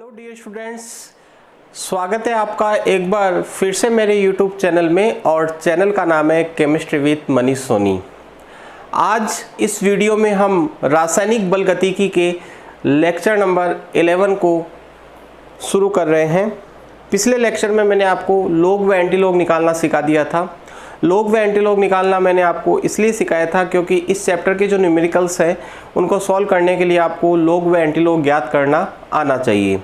Hello dear students, स्वागत है आपका एक बार फिर से मेरे यूट्यूब चैनल में। और चैनल का नाम है केमिस्ट्री विद मनीष सोनी। आज इस वीडियो में हम रासायनिक बलगतिकी के लेक्चर नंबर 11 को शुरू कर रहे हैं। पिछले लेक्चर में मैंने आपको लोग व एंटीलोग निकालना सिखा दिया था। लोग व एंटीलोग निकालना मैंने आपको इसलिए सिखाया था क्योंकि इस चैप्टर के जो न्यूमेरिकल्स हैं उनको सॉल्व करने के लिए आपको लोग व एंटीलोग ज्ञात करना आना चाहिए।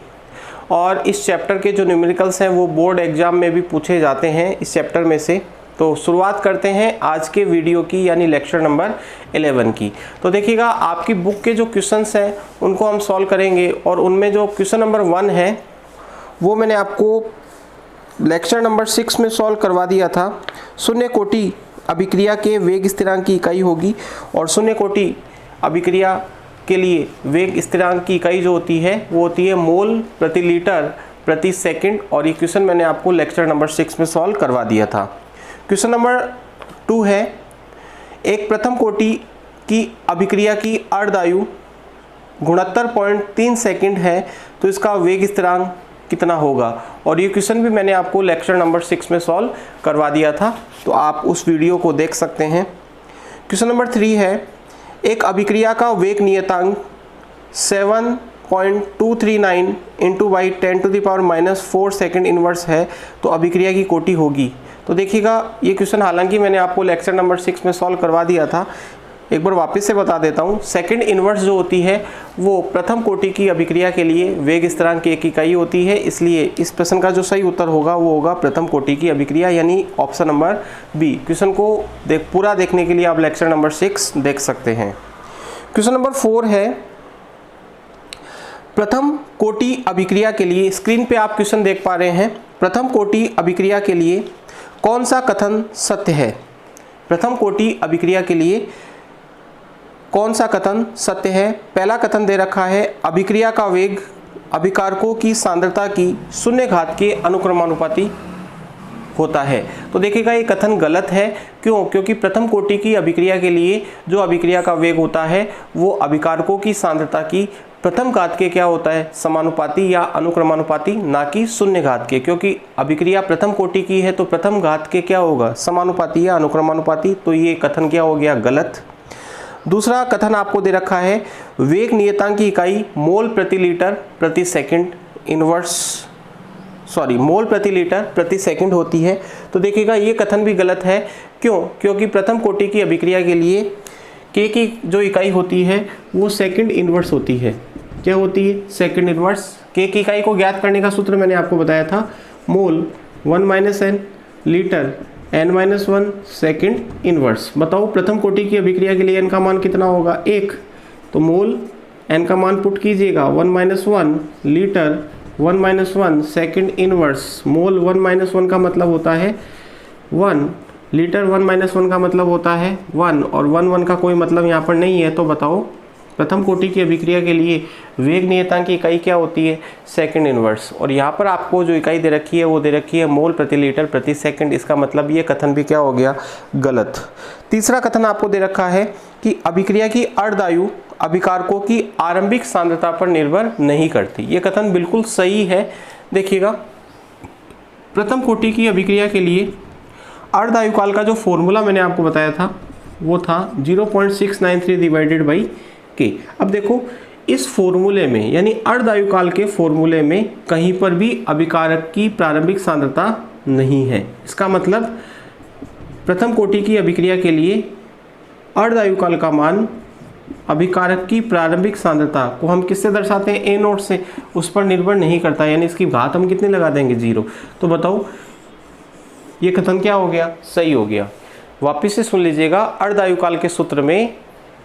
और इस चैप्टर के जो न्यूमेरिकल्स हैं वो बोर्ड एग्जाम में भी पूछे जाते हैं इस चैप्टर में से। तो शुरुआत करते हैं आज के वीडियो की, यानी लेक्चर नंबर 11 की। तो देखिएगा, आपकी बुक के जो क्वेश्चंस हैं उनको हम सॉल्व करेंगे। और उनमें जो क्वेश्चन नंबर 1 है वो मैंने आपको लेक्चर नंबर 6 में सॉल्व करवा दिया था। शून्य कोटि अभिक्रिया के वेग स्थिरांक की इकाई होगी, और शून्य कोटि अभिक्रिया के लिए वेग स्थिरांक की इकाई जो होती है वो होती है मोल प्रति लीटर प्रति सेकंड। और ये क्वेश्चन मैंने आपको लेक्चर नंबर 6 में सॉल्व करवा दिया था। क्वेश्चन नंबर 2 है, एक प्रथम कोटि की अभिक्रिया की अर्धायु 69.3 सेकंड है, तो इसका वेग स्थिरांक कितना होगा। और ये क्वेश्चन भी मैंने आपको लेक्चर नंबर 6 में सॉल्व करवा दिया था, तो आप उस वीडियो को देख सकते हैं। क्वेश्चन नंबर 3 है, एक अभिक्रिया का वेग नियतांक 7.239 इंटू बाई 10⁻⁻4 सेकेंड इनवर्स है, तो अभिक्रिया की कोटि होगी। तो देखिएगा, ये क्वेश्चन हालांकि मैंने आपको लेक्चर नंबर 6 में सॉल्व करवा दिया था, एक बार वापस से बता देता हूँ। सेकंड इनवर्स जो होती है वो प्रथम कोटि की अभिक्रिया के लिए वेग स्थिरांक की एक इकाई होती है, इसलिए इस प्रश्न का जो सही उत्तर होगा वो होगा प्रथम कोटि की अभिक्रिया, यानी ऑप्शन नंबर बी। क्वेश्चन को पूरा देखने के लिए आप लेक्चर नंबर 6 देख सकते हैं। क्वेश्चन नंबर 4 है, प्रथम कोटि अभिक्रिया के लिए, स्क्रीन पे आप क्वेश्चन देख पा रहे हैं, प्रथम कोटि अभिक्रिया के लिए कौन सा कथन सत्य है। प्रथम कोटि अभिक्रिया के लिए कौन सा कथन सत्य है। पहला कथन दे रखा है, अभिक्रिया का वेग अभिकारकों की सांद्रता की शून्य घात के अनुक्रमानुपाती होता है। तो देखिएगा, ये कथन गलत है। क्यों? क्योंकि प्रथम कोटि की अभिक्रिया के लिए जो अभिक्रिया का वेग होता है वो अभिकारकों की सांद्रता की प्रथम घात के क्या होता है, समानुपाती या अनुक्रमानुपाती, ना कि शून्य घात के। क्योंकि अभिक्रिया प्रथम कोटि की है तो प्रथम घात के क्या होगा, समानुपाती या अनुक्रमानुपाती। तो ये कथन क्या हो गया, गलत। दूसरा कथन आपको दे रखा है, वेग नियतांक की इकाई मोल प्रति लीटर प्रति सेकंड मोल प्रति लीटर प्रति सेकंड होती है। तो देखिएगा, ये कथन भी गलत है। क्यों? क्योंकि प्रथम कोटि की अभिक्रिया के लिए के की जो इकाई होती है वो सेकंड इनवर्स होती है। क्या होती है? Second inverse. के की इकाई को ज्ञात करने का सूत्र मैंने आपको बताया था, मोल 1 - n litre n-1 second inverse. बताओ, प्रथम कोटि की अभिक्रिया के लिए n का मान कितना होगा, 1। तो मोल n का मान पुट कीजिएगा, 1 - 1 लीटर 1 - 1 सेकंड इनवर्स। मोल 1 - 1 का मतलब होता है 1, लीटर 1 - 1 का मतलब होता है 1, और 1 का कोई मतलब यहाँ पर नहीं है। तो बताओ, प्रथम कोटि की अभिक्रिया के लिए वेग नियतांक की इकाई क्या होती है, सेकंड इनवर्स। और यहाँ पर आपको जो इकाई दे रखी है वो दे रखी है मोल प्रति लीटर प्रति सेकंड। इसका मतलब ये कथन भी क्या हो गया, गलत। तीसरा कथन आपको दे रखा है कि अभिक्रिया की अर्धायु अभिकारकों की आरंभिक सांद्रता पर निर्भर नहीं करती। ये कथन बिल्कुल सही है। देखिएगा, प्रथम कोटि की अभिक्रिया के लिए अर्धायु काल का जो फॉर्मूला मैंने आपको बताया था वो था 0.693 डिवाइडेड बाई के। अब देखो, इस फॉर्मूले में, यानी अर्धायु काल के फॉर्मूले में कहीं पर भी अभिकारक की प्रारंभिक सांद्रता नहीं है। इसका मतलब प्रथम कोटि की अभिक्रिया के लिए अर्धायु काल का मान अभिकारक की प्रारंभिक सांद्रता को हम किससे दर्शाते हैं, A0 से, उस पर निर्भर नहीं करता। यानी इसकी घात हम कितनी लगा देंगे, 0। तो बताओ, ये कथन क्या हो गया, सही हो गया। वापिस से सुन लीजिएगा, अर्धायु काल के सूत्र में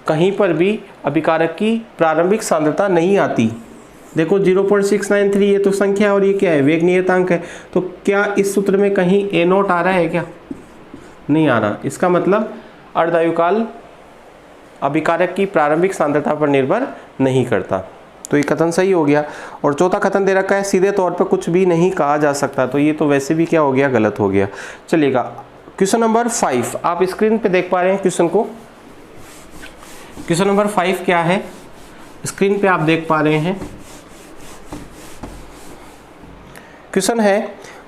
कहीं पर भी अभिकारक की प्रारंभिक सांद्रता नहीं आती। देखो, 0.693 ये तो संख्या है और ये क्या है, वेग नियतांक है। तो क्या इस सूत्र में कहीं A0 आ रहा है क्या, नहीं आ रहा। इसका मतलब अर्धायु काल अभिकारक की प्रारंभिक सांद्रता पर निर्भर नहीं करता। तो ये कथन सही हो गया। और चौथा कथन दे रखा है, सीधे तौर पर कुछ भी नहीं कहा जा सकता। तो ये तो वैसे भी क्या हो गया, गलत हो गया। चलिएगा, क्वेश्चन नंबर 5 आप स्क्रीन पे देख पा रहे हैं क्वेश्चन को। क्वेश्चन नंबर 5 क्या है, स्क्रीन पे आप देख पा रहे हैं। क्वेश्चन है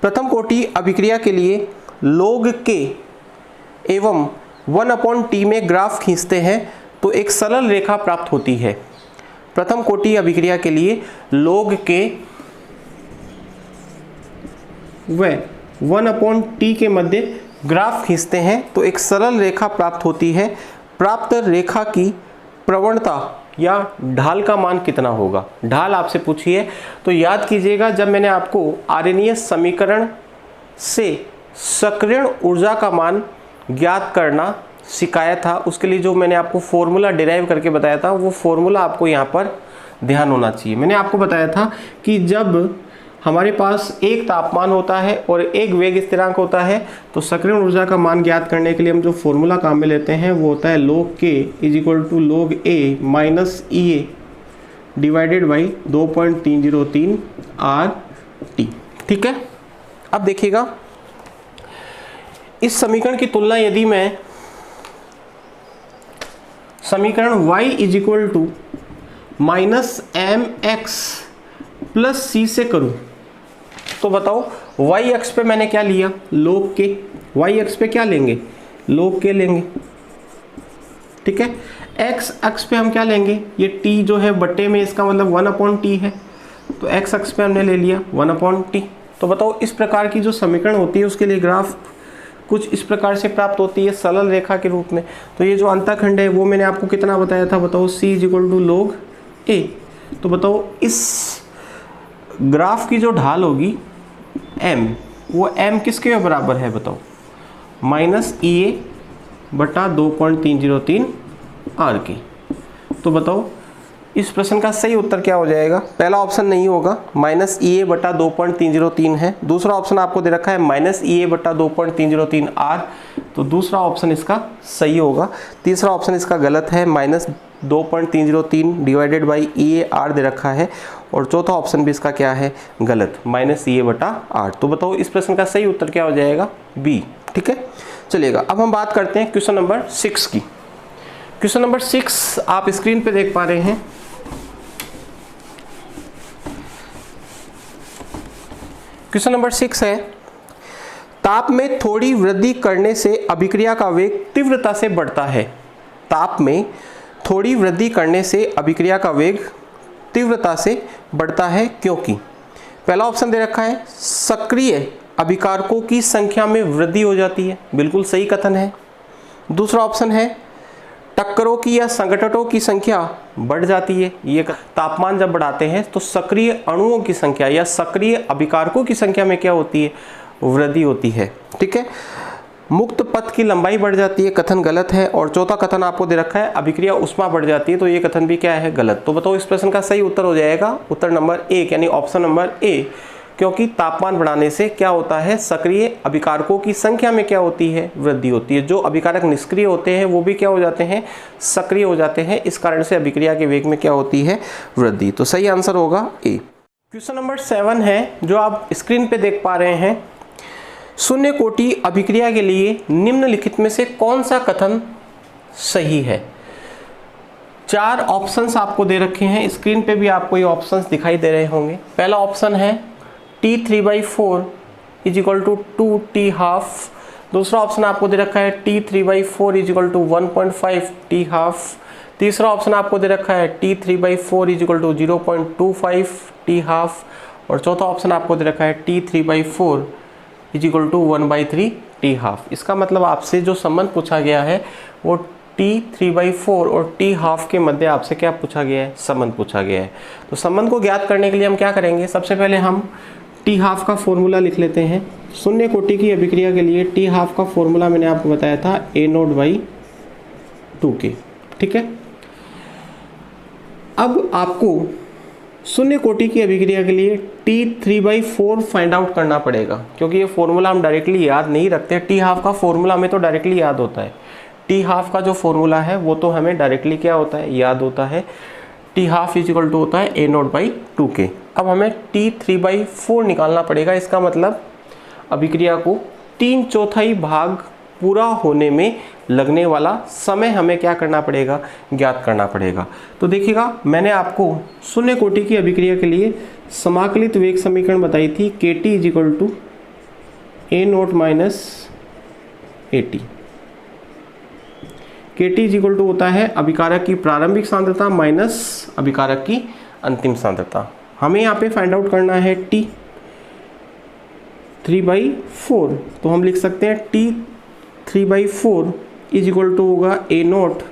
प्रथम कोटि अभिक्रिया के लिए log k एवं 1/t में ग्राफ खींचते हैं तो एक सरल रेखा प्राप्त होती है। प्रथम कोटि अभिक्रिया के लिए log k व 1/t के मध्य ग्राफ खींचते हैं तो एक सरल रेखा प्राप्त होती है। प्राप्त रेखा की प्रवणता या ढाल का मान कितना होगा? ढाल आपसे पूछी है तो याद कीजिएगा, जब मैंने आपको आर्यनीय समीकरण से सक्रियण ऊर्जा का मान ज्ञात करना सिखाया था, उसके लिए जो मैंने आपको फॉर्मूला डिराइव करके बताया था, वो फॉर्मूला आपको यहाँ पर ध्यान होना चाहिए। मैंने आपको बताया था कि जब हमारे पास एक तापमान होता है और एक वेग स्थिरांक होता है तो सक्रियण ऊर्जा का मान ज्ञात करने के लिए हम जो फॉर्मूला काम में लेते हैं वो होता है log k = log a minus EA divided by 2.303 RT। ठीक है, अब देखिएगा इस समीकरण की तुलना यदि मैं समीकरण y = -mx प्लस c से करूं तो बताओ y अक्ष पे मैंने क्या लिया? log k। y अक्ष पे क्या लेंगे? log k लेंगे। ठीक है, x अक्ष पे हम क्या लेंगे? ये t जो है बट्टे में, इसका मतलब 1/t है, तो x अक्ष पे हमने ले लिया 1/t। तो बताओ इस प्रकार की जो समीकरण होती है उसके लिए ग्राफ कुछ इस प्रकार से प्राप्त होती है सरल रेखा के रूप में। तो ये जो अंतःखंड है वो मैंने आपको कितना बताया था? बताओ c = log a। तो बताओ इस ग्राफ की जो ढाल होगी m, वो m किसके बराबर है? बताओ -EA बटा 2.303 R के। तो बताओ इस प्रश्न का सही उत्तर क्या हो जाएगा? पहला ऑप्शन नहीं होगा, -EA बटा 2.303 है। दूसरा ऑप्शन आपको दे रखा है -EA बटा 2.303 R, तो दूसरा ऑप्शन इसका सही होगा। तीसरा ऑप्शन इसका गलत है, -2.303 डिवाइडेड बाई EA R दे रखा है, और चौथा ऑप्शन भी इसका क्या है? गलत, -EA बटा R। तो बताओ इस प्रश्न का सही उत्तर क्या हो जाएगा? B। ठीक है, चलिएगा अब हम बात करते हैं क्वेश्चन नंबर 6 की। क्वेश्चन नंबर 6 आप स्क्रीन पे देख पा रहे हैं। क्वेश्चन नंबर 6 है, ताप में थोड़ी वृद्धि करने से अभिक्रिया का वेग तीव्रता से बढ़ता है। ताप में थोड़ी वृद्धि करने से अभिक्रिया का वेग तीव्रता से बढ़ता है क्योंकि पहला ऑप्शन दे रखा है सक्रिय अभिकारकों की संख्या में वृद्धि हो जाती है, बिल्कुल सही कथन है। दूसरा ऑप्शन है टक्करों की या संघटकों की संख्या बढ़ जाती है। ये तापमान जब बढ़ाते हैं तो सक्रिय अणुओं की संख्या या सक्रिय अभिकारकों की संख्या में क्या होती है? वृद्धि होती है। ठीक है, मुक्त पथ की लंबाई बढ़ जाती है, कथन गलत है। और चौथा कथन आपको दे रखा है अभिक्रिया उष्मा बढ़ जाती है, तो ये कथन भी क्या है? गलत। तो बताओ इस प्रश्न का सही उत्तर हो जाएगा उत्तर नंबर 1 यानी ऑप्शन नंबर ए, क्योंकि तापमान बढ़ाने से क्या होता है? सक्रिय अभिकारकों की संख्या में क्या होती है? वृद्धि होती है। जो अभिकारक निष्क्रिय होते हैं वो भी क्या हो जाते हैं? सक्रिय हो जाते हैं। इस कारण से अभिक्रिया के वेग में क्या होती है? वृद्धि। तो सही आंसर होगा ए। क्वेश्चन नंबर 7 है जो आप स्क्रीन पे देख पा रहे हैं। शून्य कोटि अभिक्रिया के लिए निम्नलिखित में से कौन सा कथन सही है? 4 ऑप्शंस आपको दे रखे हैं, स्क्रीन पे भी आपको ये ऑप्शंस दिखाई दे रहे होंगे। पहला ऑप्शन है T3/4 = 2T½ दूसरा ऑप्शन आपको दे रखा है T3/4 = 1.5 T½ तीसरा ऑप्शन आपको दे रखा है T3/4 = 0.25 T½ और चौथा ऑप्शन आपको दे रखा है T3/4 = 1/3 T½ इसका मतलब आपसे जो संबंध पूछा गया है वो T3/4 और T½ के मध्य आपसे क्या पूछा गया है? संबंध पूछा गया है। तो संबंध को ज्ञात करने के लिए हम क्या करेंगे? सबसे पहले हम T½ का फॉर्मूला लिख लेते हैं। शून्य कोटि की अभिक्रिया के लिए T½ का फॉर्मूला मैंने आपको बताया था A0/2K। ठीक है, अब आपको शून्य कोटि की अभिक्रिया के लिए T3/4 फाइंड आउट करना पड़ेगा, क्योंकि ये फॉर्मूला हम डायरेक्टली याद नहीं रखते। T½ का फॉर्मूला हमें तो डायरेक्टली याद होता है। T½ का जो फॉर्मूला है वो तो हमें डायरेक्टली क्या होता है? याद होता है। T½ = होता है A0/2K। अब हमें T3/4 निकालना पड़ेगा। इसका मतलब अभिक्रिया को 3/4 भाग पूरा होने में लगने वाला समय हमें क्या करना पड़ेगा, ज्ञात करना पड़ेगा। तो देखिएगा मैंने आपको शून्य कोटि की अभिक्रिया के लिए समाकलित वेग समीकरण बताई थी, KT is equal to A0 minus AT। KT is equal to होता है अभिकारक की प्रारंभिक सांद्रता माइनस अभिकारक की अंतिम सांद्रता। हमें यहाँ पे फाइंड आउट करना है T 3/4, तो हम लिख सकते हैं T 3/4 इजिकल टू होगा A0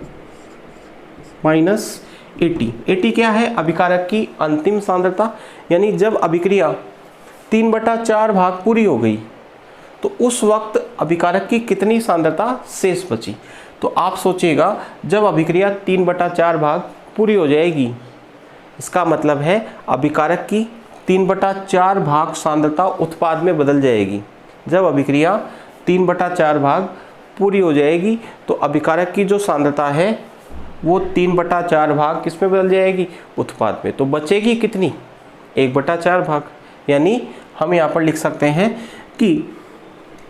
माइनस AT। AT क्या है, अभिकारक की अंतिम सांद्रता, यानी जब अभिक्रिया 3/4 भाग पूरी हो गई तो उस वक्त अभिकारक की कितनी सांद्रता शेष बची। तो आप सोचिएगा जब अभिक्रिया 3/4 भाग पूरी हो जाएगी, इसका मतलब है अभिकारक की 3/4 भाग सांद्रता उत्पाद में बदल जाएगी। जब अभिक्रिया 3/4 भाग पूरी हो जाएगी तो अभिकारक की जो सांद्रता है वो 3/4 भाग किस में बदल जाएगी, उत्पाद में। तो बचेगी कितनी, 1/4 भाग। यानी हम यहाँ पर लिख सकते हैं कि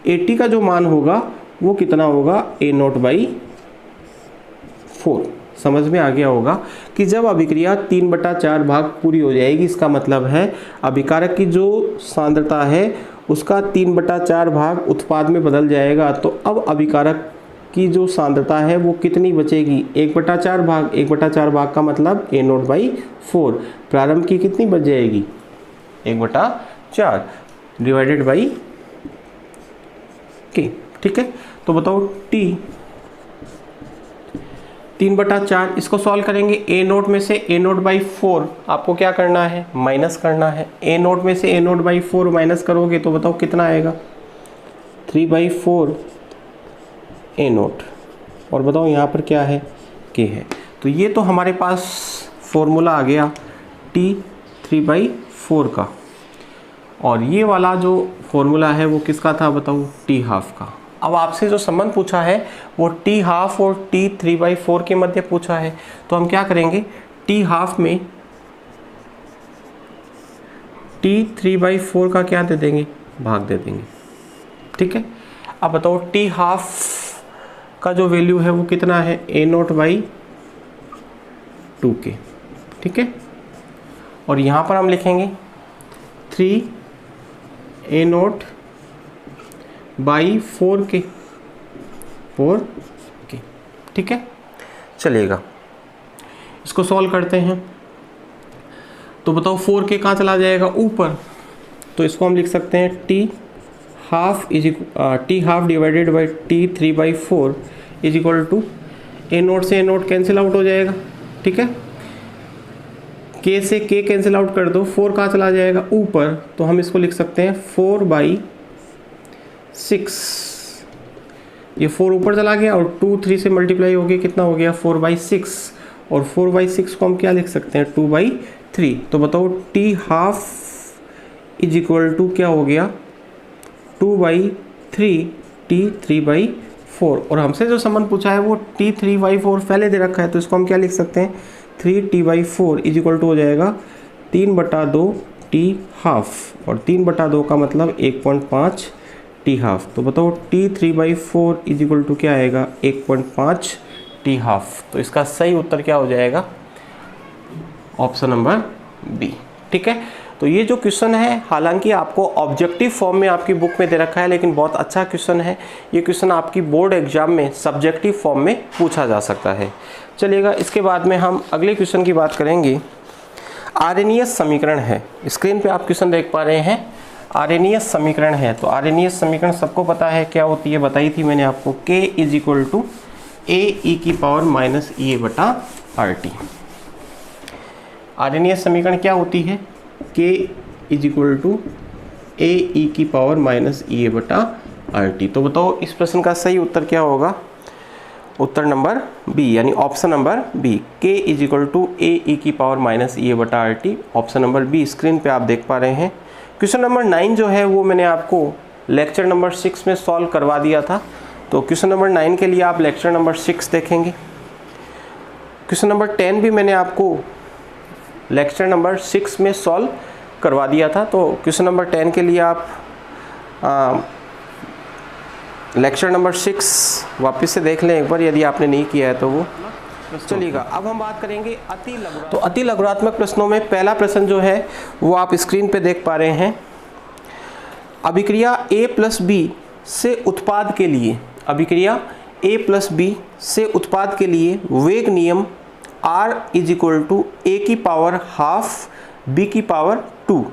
AT का जो मान होगा वो कितना होगा, A0/4। समझ में आ गया होगा कि जब अभिक्रिया 3/4 भाग पूरी हो जाएगी, इसका मतलब है अभिकारक की जो सांद्रता है उसका 3/4 भाग उत्पाद में बदल जाएगा। तो अब अभिकारक की जो सांद्रता है वो कितनी बचेगी, 1/4 भाग। 1/4 भाग का मतलब A0/4। प्रारंभ की कितनी बच जाएगी, 1/4 डिवाइडेड बाई K। ठीक है, तो बताओ T 3/4, इसको सॉल्व करेंगे। A0 में से A0/4 आपको क्या करना है, माइनस करना है। A0 में से A0/4 माइनस करोगे तो बताओ कितना आएगा, 3/4 A0। और बताओ यहाँ पर क्या है, K है। तो ये तो हमारे पास फॉर्मूला आ गया T 3/4 का, और ये वाला जो फॉर्मूला है वो किसका था बताओ, T½ का। अब आपसे जो संबंध पूछा है वो T½ और T 3/4 के मध्य पूछा है, तो हम क्या करेंगे, T½ में T 3/4 का क्या दे देंगे, भाग दे देंगे। ठीक है, अब बताओ T½ का जो वैल्यू है वो कितना है, A0/2K। ठीक है, और यहाँ पर हम लिखेंगे 3A0/4K। ठीक है, चलेगा, इसको सॉल्व करते हैं। तो बताओ 4K कहाँ चला जाएगा, ऊपर। तो इसको हम लिख सकते हैं T½ divided by T 3/4 is equal to A0 से A0 कैंसिल आउट हो जाएगा। ठीक है, K से K कैंसिल आउट कर दो, 4 कहाँ चला जाएगा, ऊपर। तो हम इसको लिख सकते हैं 4/6। ये 4 ऊपर चला गया और 2 3 से मल्टीप्लाई हो गया, कितना हो गया, 4/6। और 4/6 को हम क्या लिख सकते हैं, 2/3। तो बताओ T½ इज इक्वल टू क्या हो गया, 2/3 T 3/4। और हमसे जो संबंध पूछा है वो T 3/4 पहले दे रखा है, तो इसको हम क्या लिख सकते हैं, 3T/4 इज इक्वल टू हो जाएगा 3/2 T½ और 3/2 का मतलब 1.5 T½ तो बताओ T 3/4 इज इक्वल टू क्या आएगा, 1.5 T½ तो इसका सही उत्तर क्या हो जाएगा, ऑप्शन नंबर बी। ठीक है, तो ये जो क्वेश्चन है हालांकि आपको ऑब्जेक्टिव फॉर्म में आपकी बुक में दे रखा है, लेकिन बहुत अच्छा क्वेश्चन है। ये क्वेश्चन आपकी बोर्ड एग्जाम में सब्जेक्टिव फॉर्म में पूछा जा सकता है। चलिएगा, इसके बाद में हम अगले क्वेश्चन की बात करेंगे। आर्हेनियस समीकरण है, स्क्रीन पे आप क्वेश्चन देख पा रहे हैं, आर्हेनियस समीकरण है। तो आर्हेनियस समीकरण सबको पता है क्या होती है, बताई थी मैंने आपको, K is equal to AE⁻⁻RT। Arrhenius समीकरण क्या होती है, K is equal to AE⁻⁻RT। तो बताओ इस प्रश्न का सही उत्तर क्या होगा, उत्तर नंबर बी, यानी option number B, K is equal to AE⁻⁻RT। Option number B screen पे आप देख पा रहे हैं। क्वेश्चन नंबर 9 जो है वो मैंने आपको लेक्चर नंबर 6 में सॉल्व करवा दिया था, तो क्वेश्चन नंबर 9 के लिए आप लेक्चर नंबर 6 देखेंगे। क्वेश्चन नंबर 10 भी मैंने आपको लेक्चर नंबर 6 में सॉल्व करवा दिया था, तो क्वेश्चन नंबर 10 के लिए आप लेक्चर नंबर 6 वापस से देख लें एक बार यदि आपने नहीं किया है तो वो। चलिएगा, अब हम बात करेंगे अति लघुरात्मक। तो अति लघुरात्मक प्रश्नों में पहला प्रश्न जो है वो आप स्क्रीन पे देख पा रहे हैं। अभिक्रिया A प्लस बी से उत्पाद के लिए, अभिक्रिया A प्लस बी से उत्पाद के लिए वेग नियम R is equal to A की पावर हाफ B की पावर 2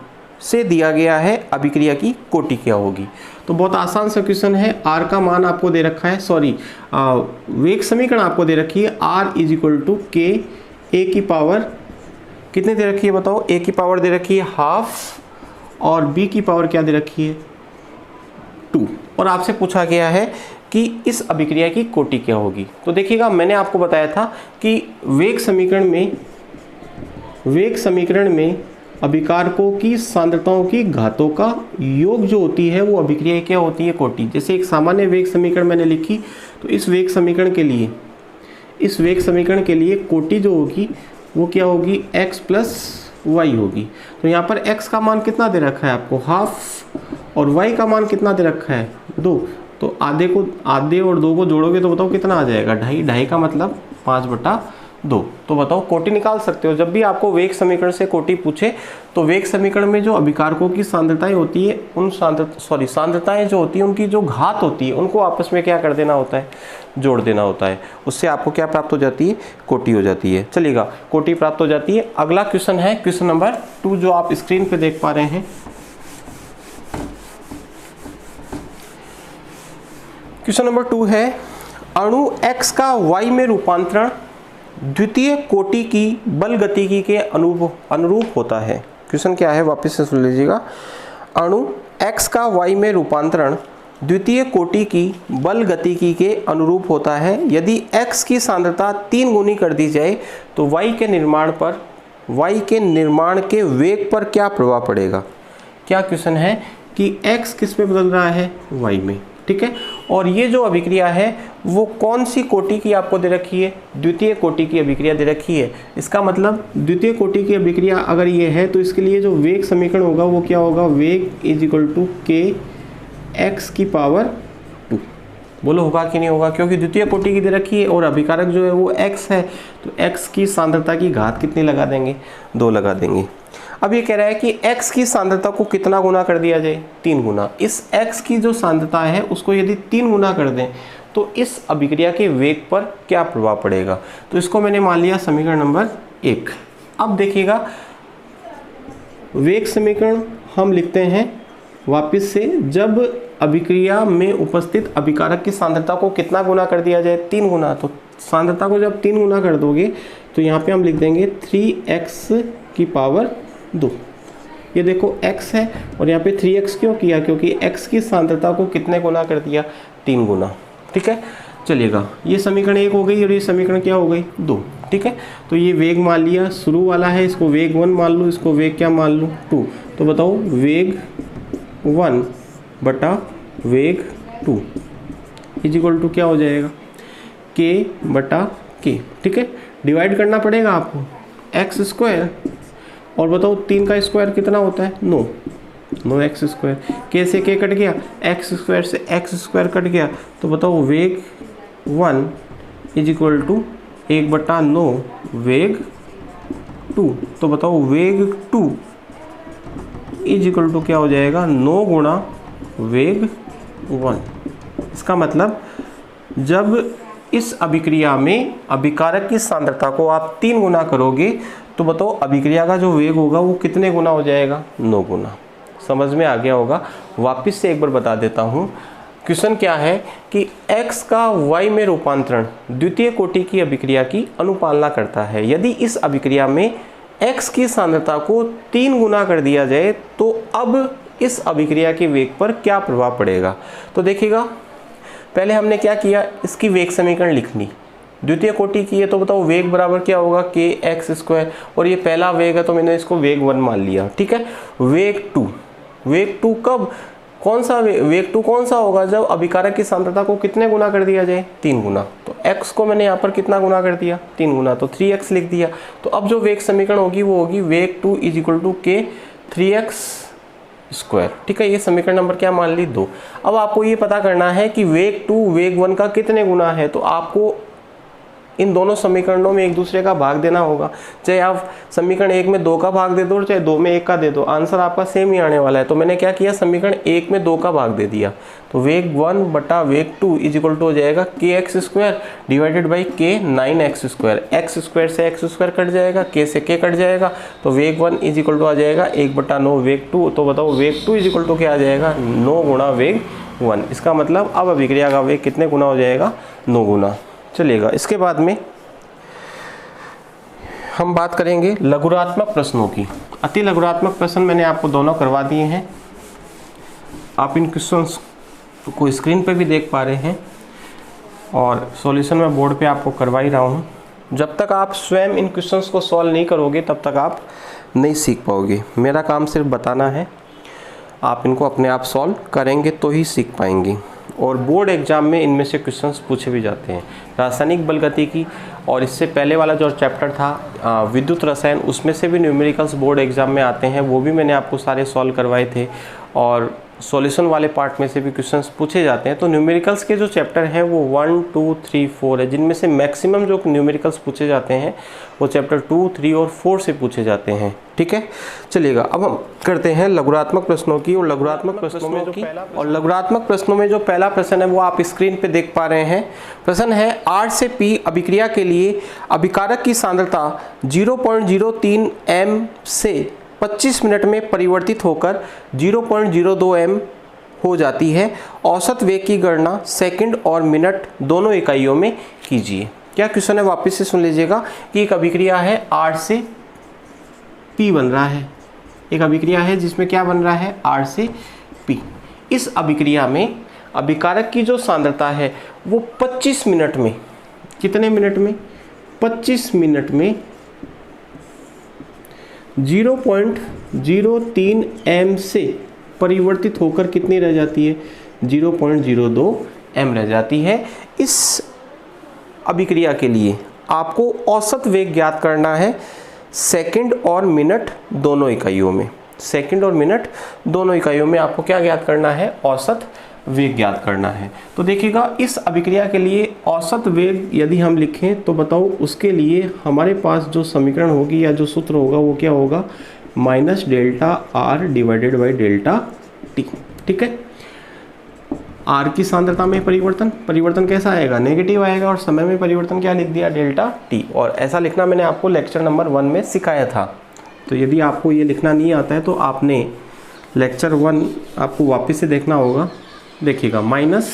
से दिया गया है, अभिक्रिया की कोटि क्या होगी। तो बहुत आसान सा क्वेश्चन है। R का मान आपको दे रखा है, सॉरी वेग समीकरण आपको दे रखी है R इज इक्वल टू के A की पावर कितने दे रखी है बताओ। A की पावर दे रखी है हाफ और B की पावर क्या दे रखी है 2, और आपसे पूछा गया है कि इस अभिक्रिया की कोटि क्या होगी। तो देखिएगा, मैंने आपको बताया था कि वेग समीकरण में अभिकारकों की सांद्रताओं की घातों का योग जो होती है वो अभिक्रिया क्या होती है, कोटि। जैसे एक सामान्य वेग समीकरण मैंने लिखी, तो इस वेग समीकरण के लिए कोटि जो होगी वो क्या होगी, x प्लस वाई होगी। तो यहाँ पर x का मान कितना दे रखा है आपको, हाफ, और y का मान कितना दे रखा है 2। तो आधे और 2 को जोड़ोगे तो बताओ कितना आ जाएगा, 2.5 का मतलब 5/2। तो बताओ कोटि निकाल सकते हो। जब भी आपको वेग समीकरण से कोटि पूछे तो वेग समीकरण में जो अभिकारकों की सांद्रताएं होती है, उन सांद्रताएं जो होती है उनकी जो घात होती है उनको आपस में क्या कर देना होता है, जोड़ देना होता है। उससे आपको क्या प्राप्त हो जाती है, कोटि हो जाती है। चलिएगा, कोटि प्राप्त हो जाती है। अगला क्वेश्चन है क्वेश्चन नंबर 2 जो आप स्क्रीन पे देख पा रहे हैं। क्वेश्चन नंबर 2 है, अणु x का y में रूपांतरण द्वितीय कोटि की बल गतिकी के अनुरूप होता है। क्वेश्चन क्या है, वापस से सुन लीजिएगा। अणु x का y में रूपांतरण द्वितीय कोटि की बल गतिकी के अनुरूप होता है। यदि x की सांद्रता 3 गुनी कर दी जाए तो y के निर्माण के वेग पर क्या प्रभाव पड़ेगा। क्या क्वेश्चन है कि x किस में बदल रहा है, y में, ठीक है। और ये जो अभिक्रिया है वो कौन सी कोटि की आपको दे रखी है, द्वितीय कोटि की अभिक्रिया दे रखी है। इसका मतलब द्वितीय कोटि की अभिक्रिया अगर ये है तो इसके लिए जो वेग समीकरण होगा वो क्या होगा, वेग इज इक्वल टू के एक्स की पावर 2। बोलो होगा कि नहीं होगा, क्योंकि द्वितीय कोटि की दे रखी है और अभिकारक जो है वो x है, तो x की सांद्रता की घात कितनी लगा देंगे, 2 लगा देंगे। अब ये कह रहा है कि x की सांद्रता को कितना गुना कर दिया जाए, 3 गुना। इस x की जो सांद्रता है उसको यदि 3 गुना कर दें तो इस अभिक्रिया के वेग पर क्या प्रभाव पड़ेगा। तो इसको मैंने मान लिया समीकरण नंबर 1। अब देखिएगा, वेग समीकरण हम लिखते हैं वापस से, जब अभिक्रिया में उपस्थित अभिकारक की सांद्रता को कितना गुना कर दिया जाए, 3 गुना। तो सांद्रता को जब 3 गुना कर दोगे तो यहाँ पे हम लिख देंगे 3x की पावर 2। ये देखो x है और यहाँ पे 3x क्यों किया, क्योंकि x की सांद्रता को कितने गुना कर दिया, 3 गुना, ठीक है। चलिएगा, ये समीकरण 1 हो गई और ये समीकरण क्या हो गई, 2, ठीक है। तो ये वेग मान लिया, शुरू वाला है, इसको वेग 1 मान लूँ, इसको वेग क्या मान लूँ, 2। तो बताओ वेग 1 बटा वेग 2 इज इक्वल टू क्या हो जाएगा, k बटा k, ठीक है। डिवाइड करना पड़ेगा आपको, एक्स स्क्वायर, और बताओ 3 का स्क्वायर कितना होता है, 9 एक्स स्क्वायर, के से के कट गया, एक्स स्क्वायर से एक्स स्क्वायर कट गया। तो बताओ वेग 1 इज इक्वल टू 1/9 वेग 2। तो बताओ वेग 2 इज इक्वल टू क्या हो जाएगा, 9 गुणा वेग 1। इसका मतलब जब इस अभिक्रिया में अभिकारक की सांद्रता को आप 3 गुना करोगे तो बताओ अभिक्रिया का जो वेग होगा वो कितने गुना हो जाएगा, 9 गुना। समझ में आ गया होगा। वापस से एक बार बता देता हूँ, क्वेश्चन क्या है कि x का y में रूपांतरण द्वितीय कोटि की अभिक्रिया की अनुपालना करता है। यदि इस अभिक्रिया में x की सांद्रता को 3 गुना कर दिया जाए तो अब इस अभिक्रिया के वेग पर क्या प्रभाव पड़ेगा। तो देखिएगा, पहले हमने क्या किया, इसकी वेग समीकरण लिख ली, द्वितीय कोटि की है तो बताओ वेग बराबर क्या होगा, के एक्स स्क्वायर, और ये पहला वेग है तो मैंने इसको वेग 1 मान लिया, ठीक है। वेग 2 कब, कौन सा वेग 2 कौन सा होगा, जब अभिकारक की सांद्रता को कितने गुना कर दिया जाए, 3 गुना। तो x को मैंने यहाँ पर कितना गुना कर दिया, 3 गुना, तो 3x लिख दिया। तो अब जो वेग समीकरण होगी वो होगी वेग 2 इज इक्वल टू के 3x स्क्वायर। ठीक है, ये समीकरण नंबर क्या मान ली 2। अब आपको ये पता करना है कि वेग 2 वेग 1 का कितने गुना है, तो आपको इन दोनों समीकरणों में एक दूसरे का भाग देना होगा। चाहे आप समीकरण 1 में 2 का भाग दे दो, चाहे 2 में 1 का दे दो, आंसर आपका सेम ही आने वाला है। तो मैंने क्या किया, समीकरण 1 में 2 का भाग दे दिया, तो वेग 1 बटा वेग 2 इज इक्वल टू हो जाएगा kx square divided by k 9x square. X square से एक्स स्क्वायर कट जाएगा, k से k कट जाएगा, तो वेग 1 इज इक्वल टू आ जाएगा 1 बटा 9 वेग 2। तो बताओ वेग 2 इज इक्वल टू क्या आ जाएगा, 9 गुणा वेग 1। इसका मतलब अब अभिक्रिया का वेग कितने गुना हो जाएगा, 9 गुना। चलिएगा, इसके बाद में हम बात करेंगे लघुरात्मक प्रश्नों की। अति लघुरात्मक प्रश्न मैंने आपको दोनों करवा दिए हैं, आप इन क्वेश्चंस को स्क्रीन पे भी देख पा रहे हैं और सॉल्यूशन मैं बोर्ड पे आपको करवा ही रहा हूँ। जब तक आप स्वयं इन क्वेश्चंस को सॉल्व नहीं करोगे तब तक आप नहीं सीख पाओगे। मेरा काम सिर्फ बताना है, आप इनको अपने आप सॉल्व करेंगे तो ही सीख पाएंगे। और बोर्ड एग्जाम में इनमें से क्वेश्चंस पूछे भी जाते हैं, रासायनिक बलगतिकी और इससे पहले वाला जो चैप्टर था विद्युत रसायन, उसमें से भी न्यूमेरिकल्स बोर्ड एग्जाम में आते हैं, वो भी मैंने आपको सारे सॉल्व करवाए थे। और सॉल्यूशन वाले पार्ट में से भी क्वेश्चंस पूछे जाते हैं। तो न्यूमेरिकल्स के जो चैप्टर हैं वो 1, 2, 3, 4 है, जिनमें से मैक्सिमम जो न्यूमेरिकल्स पूछे जाते हैं वो चैप्टर 2, 3 और 4 से पूछे जाते हैं। ठीक है, चलिएगा, अब हम करते हैं लघुरात्मक प्रश्नों की। और लघुरात्मक प्रश्नों में जो पहला प्रश्न है वो आप स्क्रीन पे देख पा रहे हैं। प्रश्न है R से P अभिक्रिया के लिए अभिकारक की सांद्रता 0.03 m से 25 मिनट में परिवर्तित होकर 0.02 m हो जाती है। औसत वेग की गणना सेकंड और मिनट दोनों इकाइयों में कीजिए। क्या क्वेश्चन है, वापस से सुन लीजिएगा कि एक अभिक्रिया है R से P बन रहा है, एक अभिक्रिया है जिसमें क्या बन रहा है, R से P। इस अभिक्रिया में अभिकारक की जो सांद्रता है वो 25 मिनट में, कितने मिनट में, 25 मिनट में 0.03 m से परिवर्तित होकर कितनी रह जाती है, 0.02 m रह जाती है। इस अभिक्रिया के लिए आपको औसत वेग ज्ञात करना है सेकंड और मिनट दोनों इकाइयों में। सेकंड और मिनट दोनों इकाइयों में आपको क्या ज्ञात करना है, औसत वेग ज्ञात करना है। तो देखिएगा, इस अभिक्रिया के लिए औसत वेग यदि हम लिखें तो बताओ उसके लिए हमारे पास जो समीकरण होगी या जो सूत्र होगा वो क्या होगा, minus delta R divided by delta T। ठीक है, R की सांद्रता में परिवर्तन कैसा आएगा, नेगेटिव आएगा, और समय में परिवर्तन क्या लिख दिया, डेल्टा T। और ऐसा लिखना मैंने आपको लेक्चर नंबर 1 में सिखाया था। तो यदि आपको ये लिखना नहीं आता है तो आपने लेक्चर 1 आपको वापस से देखना होगा। देखिएगा, माइनस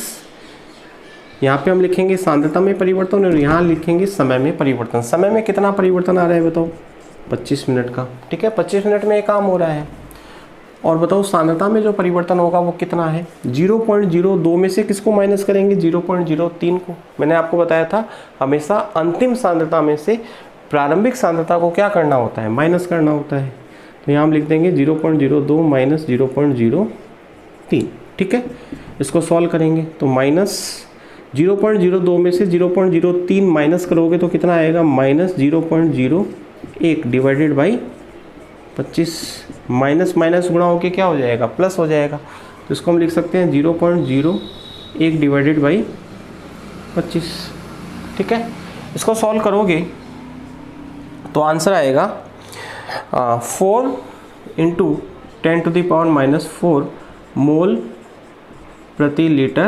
यहाँ पे हम लिखेंगे सांद्रता में परिवर्तन और यहाँ लिखेंगे समय में परिवर्तन। समय में कितना परिवर्तन आ रहा है बताओ, 25 मिनट का। ठीक है, 25 मिनट में ये काम हो रहा है। और बताओ सांद्रता में जो परिवर्तन होगा वो कितना है, 0.02 में से किसको माइनस करेंगे, 0.03 को। मैंने आपको बताया था हमेशा अंतिम सांद्रता में से प्रारंभिक सांद्रता को क्या करना होता है, माइनस करना होता है। तो यहाँ हम लिख देंगे 0.02 माइनस 0.03। ठीक है, इसको सॉल्व करेंगे तो माइनस 0.02 में से 0.03 माइनस करोगे तो कितना आएगा, minus 0.01 divided by 25। Minus minus गुणा होके क्या हो जाएगा, प्लस हो जाएगा। तो इसको हम लिख सकते हैं 0.01 डिवाइडेड बाई 25। ठीक है, इसको सॉल्व करोगे तो आंसर आएगा 4 × 10⁻⁻⁴ मोल प्रति लीटर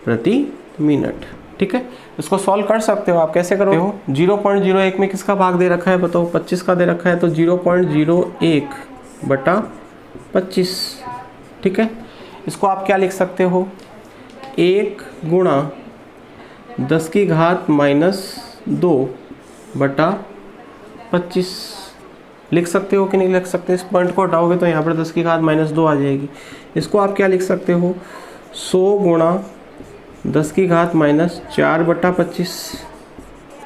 प्रति मिनट। ठीक है, इसको सॉल्व कर सकते हो आप। कैसे करोगे हो, 0.01 में किसका भाग दे रखा है बताओ, 25 का दे रखा है, तो 0.01 बटा 25। ठीक है, इसको आप क्या लिख सकते हो, 1 गुणा 10⁻⁻² बटा 25 लिख सकते हो कि नहीं लिख सकते। इस पॉइंट को हटाओगे तो यहाँ पर 10⁻⁻² आ जाएगी। इसको आप क्या लिख सकते हो, 100 गुणा 10⁻⁻4 बटा 25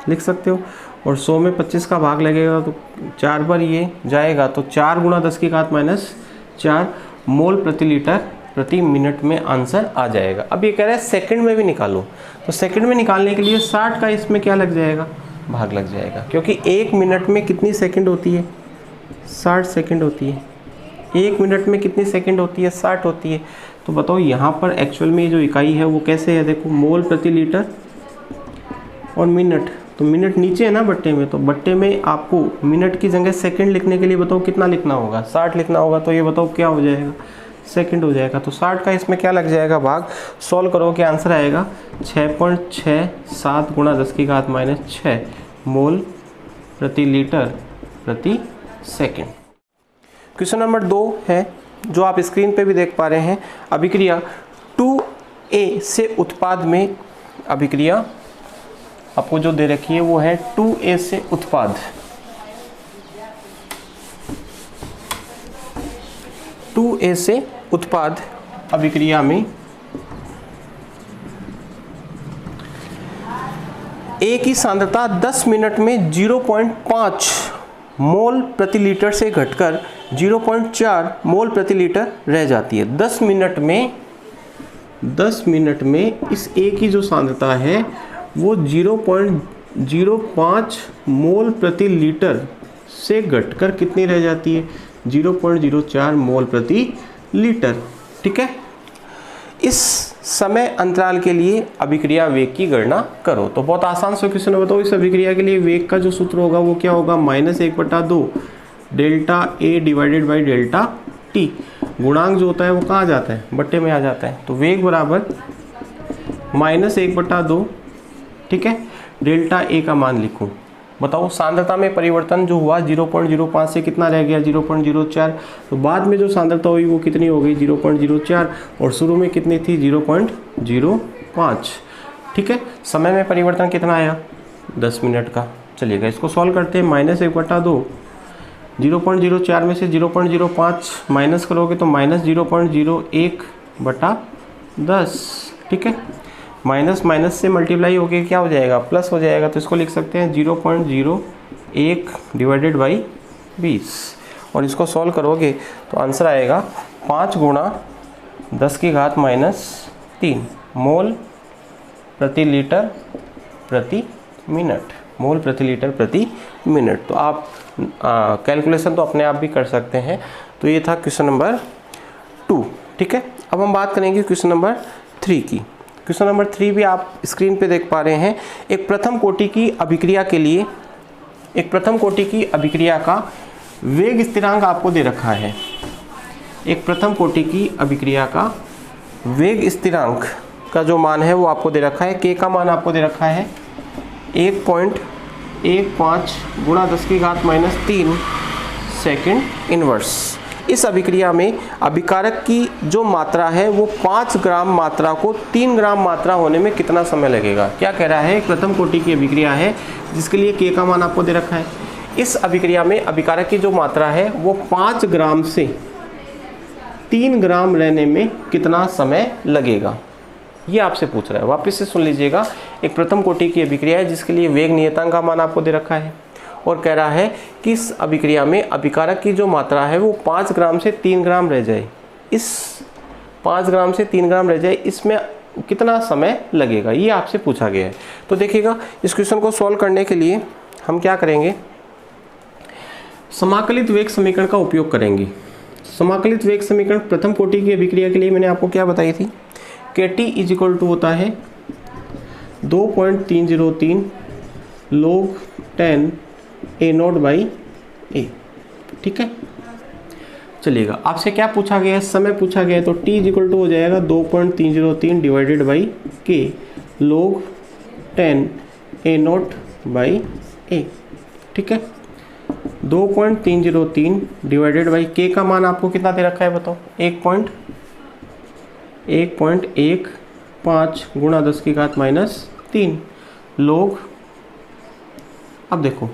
लिख सकते हो। और 100 में 25 का भाग लगेगा तो 4 पर ये जाएगा, तो 4 गुणा 10⁻⁻4 मोल प्रति लीटर प्रति मिनट में आंसर आ जाएगा। अब ये कह रहा है सेकंड में भी निकालो, तो सेकंड में निकालने के लिए 60 का इसमें क्या लग जाएगा, भाग लग जाएगा, क्योंकि 1 मिनट में कितनी सेकंड होती है, 60 सेकंड होती है। 1 मिनट में कितनी सेकंड होती है? 60 होती है। तो बताओ यहाँ पर एक्चुअल में जो इकाई है वो कैसे है? देखो मोल प्रति लीटर और मिनट। तो मिनट नीचे है ना बट्टे में, तो बट्टे में आपको मिनट की जगह सेकंड लिखने के लिए बताओ कितना लिखना होगा? 60 लिखना होगा। तो ये बताओ क्या हो जाएगा? सेकंड हो जाएगा। तो 60 का इसमें क्या लग जाएगा भाग? सॉल्व करोगे आंसर आएगा 6.67 गुणा 10⁻⁻6 मोल प्रति लीटर प्रति सेकंड। क्वेश्चन नंबर 2 है जो आप स्क्रीन पे भी देख पा रहे हैं। अभिक्रिया 2A से उत्पाद में, अभिक्रिया आपको जो दे रखी है वो है 2A से उत्पाद, 2A से उत्पाद अभिक्रिया में A की सांद्रता 10 मिनट में 0.5 मोल प्रति लीटर से घटकर 0.4 मोल प्रति लीटर रह जाती है। 10 मिनट में इस A की जो सांद्रता है वो 0.05 मोल प्रति लीटर से घटकर कितनी रह जाती है? 0.04 मोल प्रति लीटर। ठीक है। इस समय अंतराल के लिए अभिक्रिया वेग की गणना करो। तो बहुत आसान से क्वेश्चन बताओ। इस अभिक्रिया के लिए वेग का जो सूत्र होगा वो क्या होगा? -1/2 delta A divided by delta T। गुणांक जो होता है वो कहाँ जाता है? बट्टे में आ जाता है। तो वेग बराबर -1/2, ठीक है, डेल्टा A का मान लिखूँ। बताओ सांद्रता में परिवर्तन जो हुआ 0.05 से कितना रह गया? 0.04। तो बाद में जो सांद्रता हुई वो कितनी हो गई? 0.04, और शुरू में कितनी थी? 0.05। ठीक है। समय में परिवर्तन कितना आया? 10 मिनट का। चलिएगा इसको सॉल्व करते हैं। -1/2, 0.04 में से 0.05 माइनस करोगे तो -0.01/10। ठीक है। माइनस माइनस से मल्टीप्लाई होके क्या हो जाएगा? प्लस हो जाएगा। तो इसको लिख सकते हैं 0.01 डिवाइडेड बाई 20, और इसको सॉल्व करोगे तो आंसर आएगा 5 गुणा 10⁻³ मोल प्रति लीटर प्रति मिनट, मोल प्रति लीटर प्रति मिनट। तो आप कैलकुलेशन तो अपने आप भी कर सकते हैं। तो ये था क्वेश्चन नंबर 2। ठीक है। अब हम बात करेंगे क्वेश्चन नंबर 3 की। क्वेश्चन नंबर 3 भी आप स्क्रीन पे देख पा रहे हैं। एक प्रथम कोटि की अभिक्रिया के लिए, एक प्रथम कोटि की अभिक्रिया का वेग स्थिरांक आपको दे रखा है। एक प्रथम कोटि की अभिक्रिया का वेग स्थिरांक का जो मान है वो आपको दे रखा है। K का मान आपको दे रखा है 1.15 गुणा 10⁻³ सेकंड इनवर्स। इस अभिक्रिया में अभिकारक की जो मात्रा है वो 5 ग्राम मात्रा को 3 ग्राम मात्रा होने में कितना समय लगेगा? क्या कह रहा है? एक प्रथम कोटि की अभिक्रिया है जिसके लिए K का मान आपको दे रखा है। इस अभिक्रिया में अभिकारक की जो मात्रा है वो 5 ग्राम से 3 ग्राम रहने में कितना समय लगेगा, ये आपसे पूछ रहा है। वापस से सुन लीजिएगा। एक प्रथम कोटि की अभिक्रिया है जिसके लिए वेग नियतांक का मान आपको दे रखा है, और कह रहा है कि इस अभिक्रिया में अभिकारक की जो मात्रा है वो 5 ग्राम से 3 ग्राम रह जाए। इस 5 ग्राम से 3 ग्राम रह जाए, इसमें कितना समय लगेगा, ये आपसे पूछा गया है। तो देखिएगा इस क्वेश्चन को सॉल्व करने के लिए हम क्या करेंगे? समाकलित वेग समीकरण का उपयोग करेंगे। समाकलित वेग समीकरण प्रथम कोटि की अभिक्रिया के लिए मैंने आपको क्या बताई थी? KT = होता है 2.303 log 10 A0/A। ठीक है। चलिएगा आपसे क्या पूछा गया है? समय पूछा गया है। तो T = हो जाएगा 2.303 divided by K log 10 A0/A। ठीक है। 2.303 डिवाइडेड बाई K का मान आपको कितना दे रखा है बताओ? 1.15 गुणा 10⁻³ लोग। अब देखो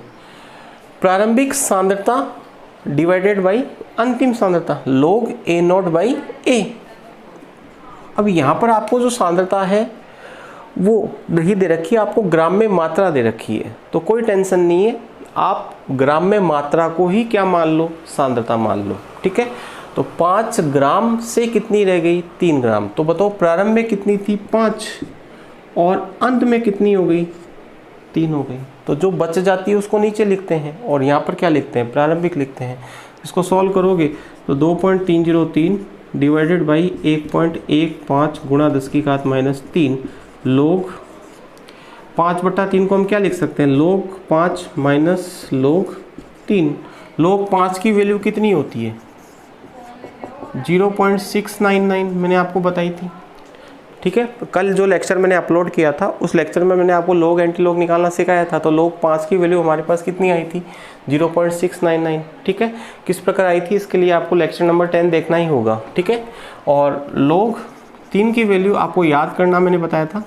प्रारंभिक सांद्रता डिवाइडेड बाई अंतिम सांद्रता log A0/A। अब यहाँ पर आपको जो सांद्रता है वो नहीं दे रखी है, आपको ग्राम में मात्रा दे रखी है। तो कोई टेंशन नहीं है, आप ग्राम में मात्रा को ही क्या मान लो? सांद्रता मान लो। ठीक है। तो 5 ग्राम से कितनी रह गई? 3 ग्राम। तो बताओ प्रारंभ में कितनी थी? 5, और अंत में कितनी हो गई? 3 हो गई। तो जो बच जाती है उसको नीचे लिखते हैं, और यहाँ पर क्या लिखते हैं? प्रारंभिक लिखते हैं। इसको सॉल्व करोगे तो 2.303 डिवाइडेड बाई 1.15 गुणा 10 की घात -3 log 5/3 को हम क्या लिख सकते हैं, log 5 माइनस log 3। log 5 की वैल्यू कितनी होती है 0.699, मैंने आपको बताई थी। ठीक है, कल जो लेक्चर मैंने अपलोड किया था उस लेक्चर में मैंने आपको log एंटी log निकालना सिखाया था। तो log 5 की वैल्यू हमारे पास कितनी आई थी 0.699। ठीक है, किस प्रकार आई थी इसके लिए आपको लेक्चर नंबर 10 देखना ही होगा। ठीक है, और log 3 की वैल्यू आपको याद करना मैंने बताया था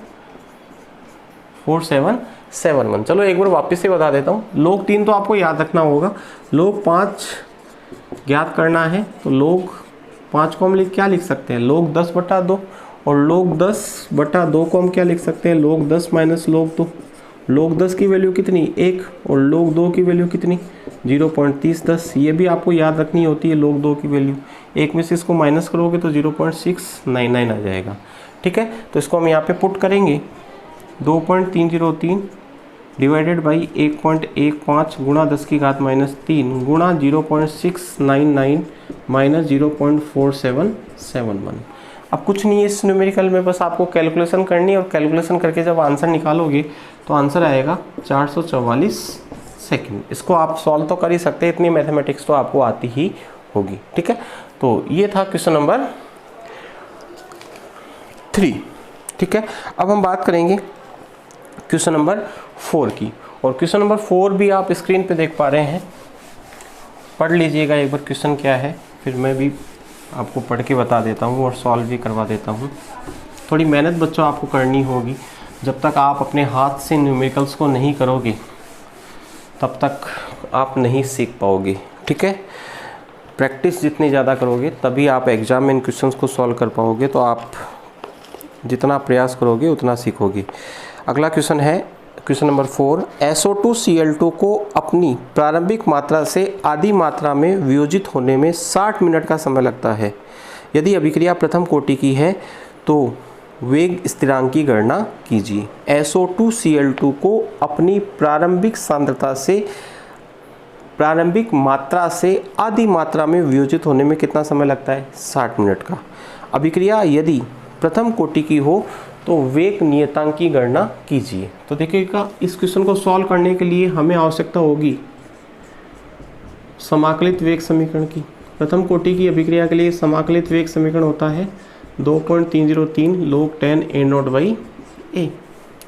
4771। चलो एक बार वापस से बता देता हूँ। log 3 तो आपको याद रखना होगा, log 5 ज्ञात करना है तो log 5 को हम क्या लिख सकते हैं log 10/2, और log 10/2 को हम क्या लिख सकते हैं log 10 माइनस log 2। log 10 की वैल्यू कितनी 1 और log 2 की वैल्यू कितनी 0.3010। ये भी आपको याद रखनी होती है log 2 की वैल्यू। एक में से इसको माइनस करोगे तो 0.699 आ जाएगा। ठीक है, तो इसको हम यहाँ पे पुट करेंगे 2.303 डिवाइडेड बाई 1.15 गुणा 10 की घात -3 गुणा 0.699 माइनस 0.4771। अब कुछ नहीं है इस न्यूमेरिकल में, बस आपको कैलकुलेशन करनी है और कैलकुलेशन करके जब आंसर निकालोगे तो आंसर आएगा 444 सेकंड। इसको आप सॉल्व तो कर ही सकते हैं, इतनी मैथमेटिक्स तो आपको आती ही होगी। ठीक है, तो ये था क्वेश्चन नंबर 3। ठीक है, अब हम बात करेंगे क्वेश्चन नंबर 4 की, और क्वेश्चन नंबर 4 भी आप स्क्रीन पे देख पा रहे हैं। पढ़ लीजिएगा एक बार क्वेश्चन क्या है, फिर मैं भी आपको पढ़ के बता देता हूँ और सॉल्व भी करवा देता हूँ। थोड़ी मेहनत बच्चों आपको करनी होगी, जब तक आप अपने हाथ से न्यूमेरिकल्स को नहीं करोगे तब तक आप नहीं सीख पाओगे। ठीक है, प्रैक्टिस जितनी ज़्यादा करोगे तभी आप एग्ज़ाम में इन क्वेश्चंस को सॉल्व कर पाओगे। तो आप जितना प्रयास करोगे उतना सीखोगे। अगला क्वेश्चन है क्वेश्चन नंबर 4। SO2Cl2 को अपनी प्रारंभिक मात्रा से आधी मात्रा में वियोजित होने में 60 मिनट का समय लगता है। यदि अभिक्रिया प्रथम कोटि की है तो वेग स्थिरांक की गणना कीजिए। SO2Cl2 को अपनी प्रारंभिक सांद्रता से प्रारंभिक मात्रा से आधी मात्रा में वियोजित होने में कितना समय लगता है 60 मिनट का। अभिक्रिया यदि प्रथम कोटि की हो तो वेग नियतांक की गणना कीजिए। तो देखिएगा, इस क्वेश्चन को सॉल्व करने के लिए हमें आवश्यकता होगी समाकलित वेग समीकरण की। प्रथम कोटि की अभिक्रिया के लिए समाकलित वेग समीकरण होता है 2.303 log 10 A0/A।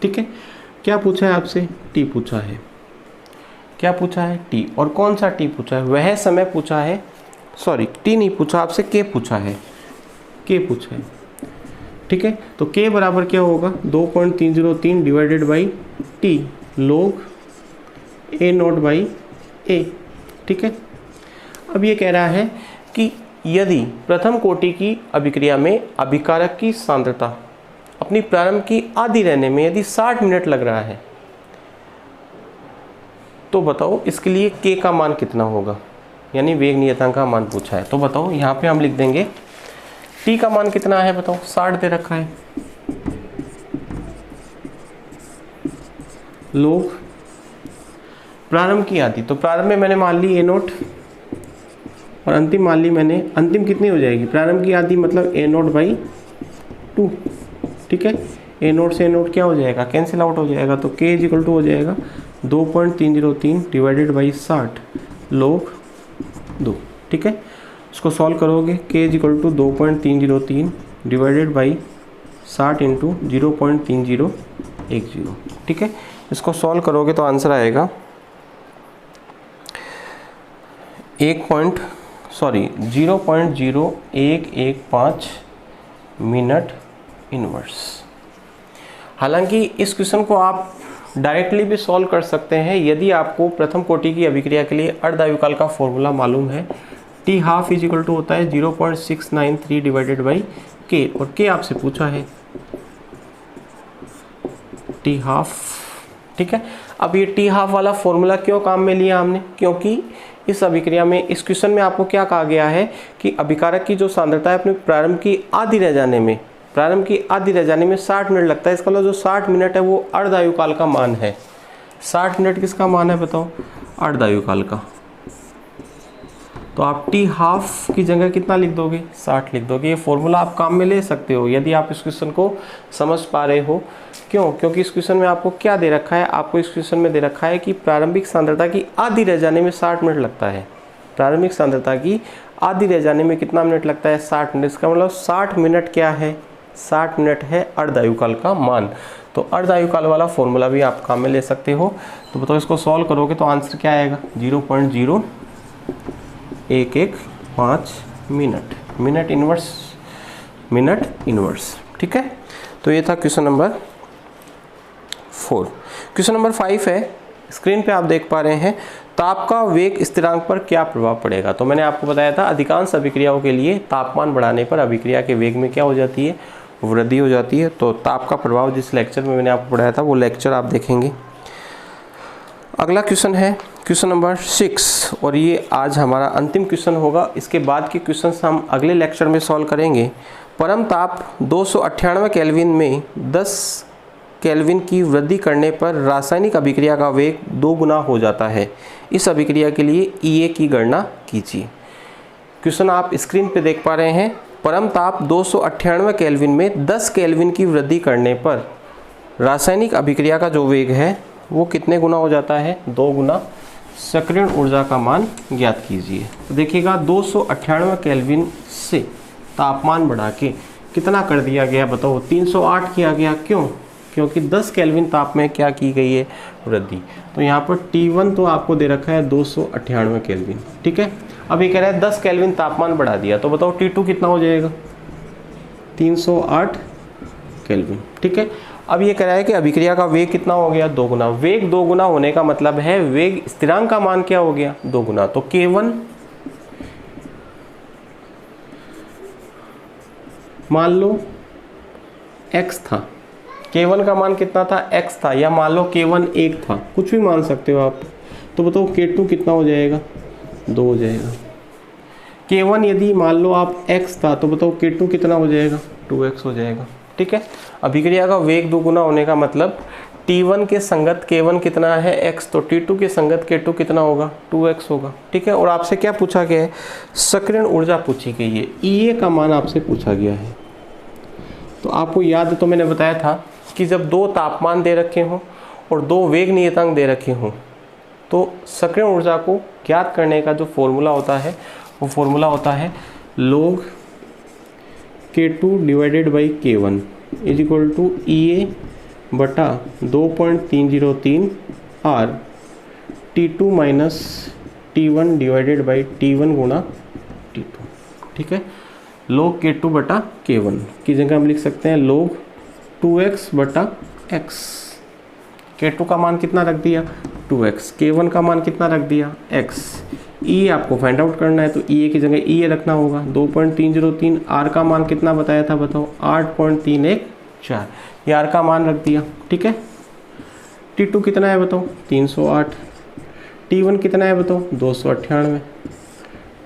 ठीक है, क्या पूछा है आपसे, टी पूछा है। क्या पूछा है, टी, और कौन सा टी पूछा है, वह समय पूछा है, सॉरी टी नहीं पूछा आपसे, के पूछा है, के पूछा है। ठीक है, तो k बराबर क्या होगा 2.303 divided by T log A0/A। ठीक है, अब ये कह रहा है कि यदि प्रथम कोटि की अभिक्रिया में अभिकारक की सांद्रता अपनी प्रारंभ की आधी रहने में यदि 60 मिनट लग रहा है तो बताओ इसके लिए k का मान कितना होगा, यानी वेग नियतांक का मान पूछा है। तो बताओ, यहाँ पे हम लिख देंगे t का मान कितना है, बताओ 60 दे रखा है, log प्रारंभ की आधी, तो प्रारंभ में मैंने मान ली A0 और अंतिम मान ली मैंने, अंतिम कितनी हो जाएगी प्रारंभ की आधी मतलब A0/2। ठीक है, A0 से A0 क्या हो जाएगा, कैंसिल आउट हो जाएगा, तो k = हो जाएगा 2.303 डिवाइडेड बाई 60 log 2। ठीक है, इसको सॉल्व करोगे k = 2.303 डिवाइडेड बाई 60 इंटू 0.3010। ठीक है, इसको सॉल्व करोगे तो आंसर आएगा 0.0115 मिनट इनवर्स। हालांकि इस क्वेश्चन को आप डायरेक्टली भी सॉल्व कर सकते हैं यदि आपको प्रथम कोटि की अभिक्रिया के लिए अर्धआयुकाल का फॉर्मूला मालूम है। टी हाफ = होता है 0.693 डिवाइडेड बाई के, और के आपसे पूछा है टी हाफ। ठीक है, अब ये टी हाफ वाला फॉर्मूला क्यों काम में लिया हमने, क्योंकि इस अभिक्रिया में, इस क्वेश्चन में आपको क्या कहा गया है कि अभिकारक की जो सांद्रता है अपने प्रारंभ की आधी रह जाने में 60 मिनट लगता है। इसका मतलब जो 60 मिनट है वो अर्धआयुकाल का मान है। 60 मिनट किसका मान है बताओ, अर्धआयुकाल का। तो आप टी हाफ की जगह कितना लिख दोगे, 60 लिख दोगे। ये फॉर्मूला आप काम में ले सकते हो यदि आप इस क्वेश्चन को समझ पा रहे हो। क्यों? क्योंकि इस क्वेश्चन में आपको क्या दे रखा है, आपको इस क्वेश्चन में दे रखा है कि प्रारंभिक सांद्रता की आधी रह जाने में 60 मिनट लगता है। प्रारंभिक सांद्रता की आधी रह जाने में कितना मिनट लगता है, 60 मिनट। इसका मतलब 60 मिनट क्या है, 60 मिनट है अर्ध आयुकाल का मान। तो अर्ध आयुकाल वाला फॉर्मूला भी आप काम में ले सकते हो। तो बताओ इसको सॉल्व करोगे तो आंसर क्या आएगा, 0.0115 मिनट, मिनट इनवर्स। ठीक है, तो ये था क्वेश्चन नंबर 4। क्वेश्चन नंबर 5 है, स्क्रीन पे आप देख पा रहे हैं, ताप का वेग स्थिरांक पर क्या प्रभाव पड़ेगा। तो मैंने आपको बताया था अधिकांश अभिक्रियाओं के लिए तापमान बढ़ाने पर अभिक्रिया के वेग में क्या हो जाती है, वृद्धि हो जाती है। तो ताप का प्रभाव जिस लेक्चर में मैंने आपको पढ़ाया था वो लेक्चर आप देखेंगे। अगला क्वेश्चन है क्वेश्चन नंबर 6 और ये आज हमारा अंतिम क्वेश्चन होगा। इसके बाद के क्वेश्चंस हम अगले लेक्चर में सॉल्व करेंगे। परम ताप 298 केल्विन में 10 केल्विन की वृद्धि करने पर रासायनिक अभिक्रिया का वेग 2 गुना हो जाता है। इस अभिक्रिया के लिए EA की गणना कीजिए। क्वेश्चन आप स्क्रीन पे देख पा रहे हैं, परम ताप 298 केल्विन में 10 केल्विन की वृद्धि करने पर रासायनिक अभिक्रिया का जो वेग है वो कितने गुना हो जाता है, 2 गुना। सक्रियण ऊर्जा का मान ज्ञात कीजिए। तो देखिएगा 298 केल्विन से तापमान बढ़ा के कितना कर दिया गया, बताओ 308 किया गया। क्यों? क्योंकि 10 केल्विन ताप में क्या की गई है, वृद्धि। तो यहाँ पर T1 तो आपको दे रखा है 298 केल्विन। ठीक है, अब ये कह रहा है 10 केल्विन तापमान बढ़ा दिया, तो बताओ T2 कितना हो जाएगा, 308 केल्विन। ठीक है, अब ये कह रहा है कि अभिक्रिया का वेग कितना हो गया, 2 गुना। वेग 2 गुना होने का मतलब है वेग स्थिरांक का मान क्या हो गया, 2 गुना। तो K1 मान लो x था, K1 का मान कितना था, x था, या मान लो K1 1 था, कुछ भी मान सकते हो आप। तो बताओ K2 कितना हो जाएगा, 2 हो जाएगा। K1 यदि मान लो आप x था तो बताओ K2 कितना हो जाएगा, 2x हो जाएगा। ठीक है, अभिक्रिया का वेग 2 गुना होने का मतलब T1 के संगत K1 कितना है, x, तो T2 के संगत K2 कितना होगा, 2x होगा। ठीक है, और आपसे क्या पूछा गया है, सक्रियण ऊर्जा पूछी गई है, EA का मान आपसे पूछा गया है। तो आपको याद तो मैंने बताया था कि जब 2 तापमान दे रखे हों और 2 वेग नियतांक दे रखे हों तो सक्रियण ऊर्जा को ज्ञात करने का जो फॉर्मूला होता है वो फॉर्मूला होता है log K2 divided by K1 is equal to EA बटा 2.303 R T2 minus T1 divided by T1 गुणा T2। ठीक है, log K2 बटा K1 की जगह हम लिख सकते हैं log 2x बटा x। K2 का मान कितना रख दिया, 2x, K1 का मान कितना रख दिया, x। E आपको फाइंड आउट करना है तो EA की जगह EA रखना होगा। 2.303, R का मान कितना बताया था, बताओ 8.314, ये R का मान रख दिया। ठीक है, T2 कितना है बताओ, 308। T1 कितना है बताओ, 298।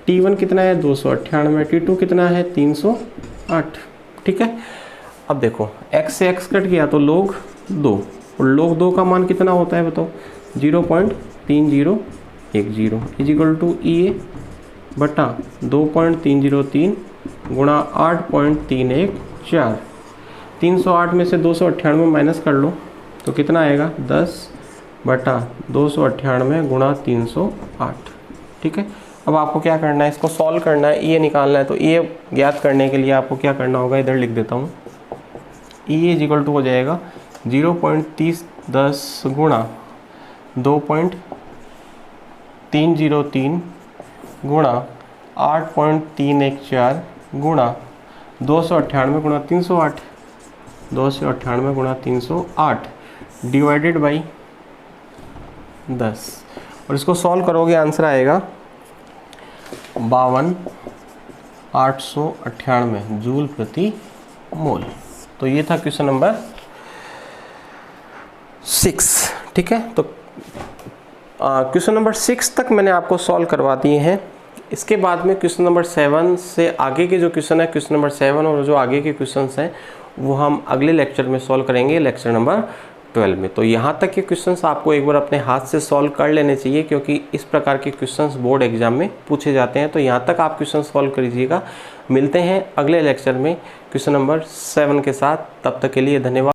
T1 कितना है, 298। T2 कितना है, 308। ठीक है, अब देखो x से x कट गया तो log 2, और log 2 का मान कितना होता है बताओ, 0.3010 इज इक्वल टू EA बटा 2.303 गुणा 8.314। 308 में से 298 माइनस कर लो तो कितना आएगा, 10 बटा 298 गुणा 308। ठीक है, अब आपको क्या करना है, इसको सॉल्व करना है, EA निकालना है। तो EA ज्ञात करने के लिए आपको क्या करना होगा, इधर लिख देता हूँ। EA इज इक्वल टू हो जाएगा 0.3010 गुणा 2.303 गुणा 8.314 गुणा 298 गुणा 308, 298 गुणा 308 डिवाइडेड बाई 10, और इसको सॉल्व करोगे आंसर आएगा 52,898 जूल प्रति मोल। तो ये था क्वेश्चन नंबर 6। ठीक है, तो क्वेश्चन नंबर 6 तक मैंने आपको सॉल्व करवा दिए हैं। इसके बाद में क्वेश्चन नंबर 7 से आगे के जो क्वेश्चन है, क्वेश्चन नंबर 7 और जो आगे के क्वेश्चन हैं वो हम अगले लेक्चर में सॉल्व करेंगे, लेक्चर नंबर 12 में। तो यहाँ तक के क्वेश्चंस आपको एक बार अपने हाथ से सॉल्व कर लेने चाहिए, क्योंकि इस प्रकार के क्वेश्चंस बोर्ड एग्जाम में पूछे जाते हैं। तो यहाँ तक आप क्वेश्चन सॉल्व करिएगा। मिलते हैं अगले लेक्चर में क्वेश्चन नंबर 7 के साथ। तब तक के लिए धन्यवाद।